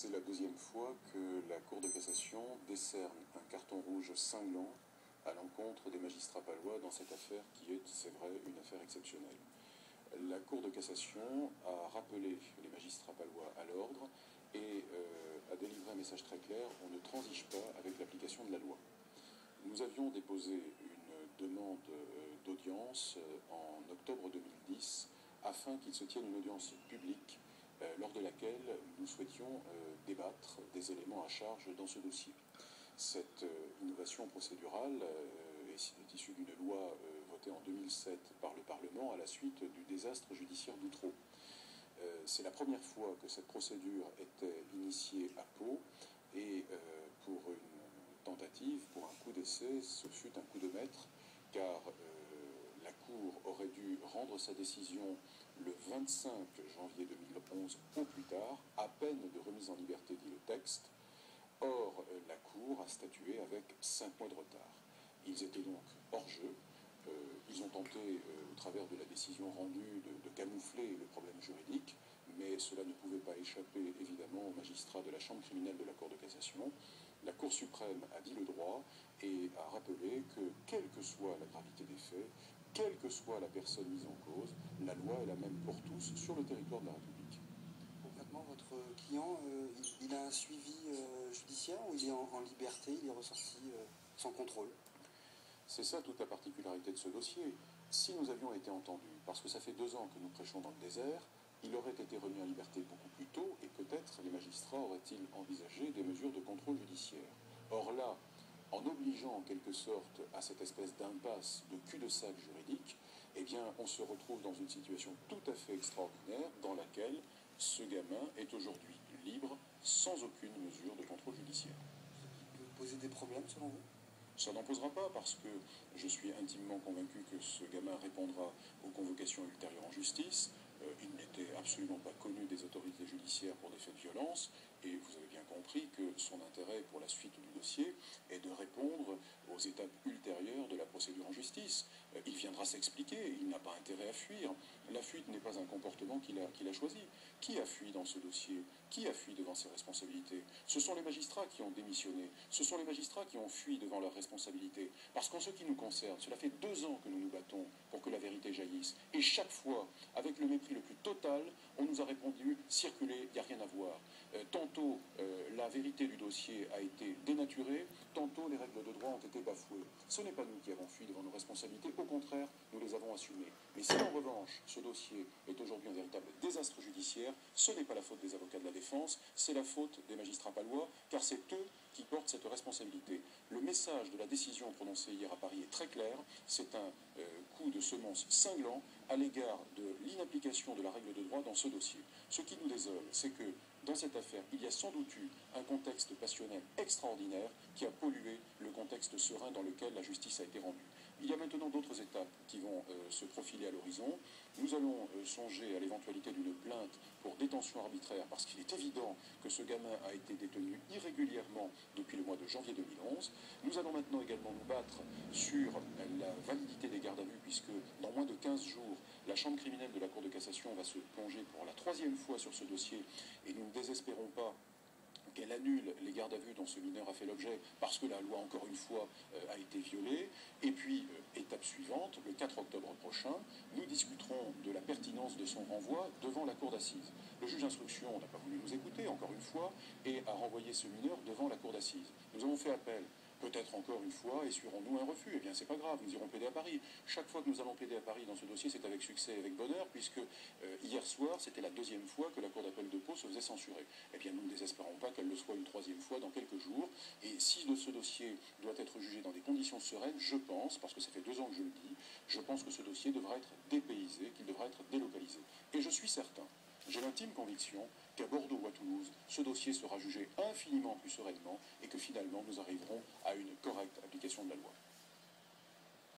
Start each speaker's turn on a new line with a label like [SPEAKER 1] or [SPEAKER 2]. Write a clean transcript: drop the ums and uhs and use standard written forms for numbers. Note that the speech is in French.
[SPEAKER 1] C'est la deuxième fois que la Cour de cassation décerne un carton rouge cinglant à l'encontre des magistrats palois dans cette affaire qui est, c'est vrai, une affaire exceptionnelle. La Cour de cassation a rappelé les magistrats palois à l'ordre et a délivré un message très clair: on ne transige pas avec l'application de la loi. Nous avions déposé une demande d'audience en octobre 2010 afin qu'il se tienne une audience publique lors de laquelle nous souhaitions débattre des éléments à charge dans ce dossier. Cette innovation procédurale est issue d'une loi votée en 2007 par le Parlement à la suite du désastre judiciaire d'Outreau. C'est la première fois que cette procédure était initiée à Pau et pour une tentative, pour un coup d'essai, ce fut un coup de maître, car la Cour aurait dû rendre sa décision le 25 janvier 2011 au plus tard, à peine de remise en liberté, dit le texte. Or, la Cour a statué avec 5 mois de retard. Ils étaient donc hors jeu. Ils ont tenté, au travers de la décision rendue, de camoufler le problème juridique, mais cela ne pouvait pas échapper, évidemment, aux magistrats de la Chambre criminelle de la Cour de cassation. La Cour suprême a dit le droit et a rappelé que, quelle que soit la gravité des faits, quelle que soit la personne mise en cause, la loi est la même pour tous sur le territoire de la République.
[SPEAKER 2] Concrètement, votre client, il a un suivi judiciaire ou il est en liberté, il est ressorti sans contrôle?
[SPEAKER 1] C'est ça toute la particularité de ce dossier. Si nous avions été entendus, parce que ça fait 2 ans que nous prêchons dans le désert, il aurait été remis en liberté beaucoup plus tôt et peut-être les magistrats auraient-ils envisagé des mesures de contrôle judiciaire. Or là, en obligeant en quelque sorte à cette espèce d'impasse, de cul-de-sac juridique, eh bien on se retrouve dans une situation tout à fait extraordinaire dans laquelle ce gamin est aujourd'hui libre sans aucune mesure de contrôle judiciaire.
[SPEAKER 2] Ça peut poser des problèmes selon vous?
[SPEAKER 1] Ça n'en posera pas parce que je suis intimement convaincu que ce gamin répondra aux convocations ultérieures en justice. Il n'était absolument pas connu des autorités judiciaires pour des faits de violence et vous avez bien compris que son intérêt pour la suite du dossier est de répondre aux étapes ultérieures de la procédure en justice. Il viendra s'expliquer, il n'a pas intérêt à fuir. La fuite n'est pas un comportement qu'il a choisi. Qui a fui dans ce dossier? Qui a fui devant ses responsabilités? Ce sont les magistrats qui ont démissionné. Ce sont les magistrats qui ont fui devant leurs responsabilités. Parce qu'en ce qui nous concerne, cela fait 2 ans que nous nous battons pour que la vérité jaillisse. Et chaque fois, avec le mépris le plus total, on nous a répondu « circulez, il n'y a rien à voir ». Tantôt, la vérité du dossier a été dénaturée, tantôt les règles de droit ont été bafouées. Ce n'est pas nous qui avons fui devant nos responsabilités, au contraire, nous les avons assumées. Mais si en revanche, ce dossier est aujourd'hui un véritable désastre judiciaire, ce n'est pas la faute des avocats de la défense, c'est la faute des magistrats palois, car c'est eux qui portent cette responsabilité. Le message de la décision prononcée hier à Paris est très clair, c'est un coup de semonce cinglant à l'égard de l'inapplication de la règle de droit dans ce dossier. Ce qui nous désole, c'est que dans cette affaire, il y a sans doute eu un contexte passionnel extraordinaire qui a pollué le contexte serein dans lequel la justice a été rendue. Il y a maintenant d'autres étapes qui vont se profiler à l'horizon. Nous allons songer à l'éventualité d'une plainte pour détention arbitraire parce qu'il est évident que ce gamin a été détenu irrégulièrement depuis le mois de janvier 2011. Nous allons maintenant également nous battre sur la validité des gardes à vue puisque dans moins de 15 jours, la Chambre criminelle de la Cour de cassation va se plonger pour la 3e fois sur ce dossier et nous ne désespérons pas qu'elle annule les gardes à vue dont ce mineur a fait l'objet parce que la loi, encore une fois, a été violée. Et puis, étape suivante, le 4 octobre prochain, nous discuterons de la pertinence de son renvoi devant la cour d'assises. Le juge d'instruction n'a pas voulu nous écouter, encore une fois, et a renvoyé ce mineur devant la cour d'assises. Nous avons fait appel. Peut-être encore une fois, essuierons-nous un refus? Eh bien, c'est pas grave, nous irons plaider à Paris. Chaque fois que nous allons plaider à Paris dans ce dossier, c'est avec succès et avec bonheur, puisque hier soir, c'était la 2e fois que la Cour d'appel de Pau se faisait censurer. Eh bien, nous ne désespérons pas qu'elle le soit une 3e fois dans quelques jours. Et si ce dossier doit être jugé dans des conditions sereines, je pense, parce que ça fait 2 ans que je le dis, je pense que ce dossier devra être dépaysé, qu'il devra être délocalisé. Et je suis certain, j'ai l'intime conviction qu'à Bordeaux ou à Toulouse, ce dossier sera jugé infiniment plus sereinement et que finalement nous arriverons à une correcte application de la loi.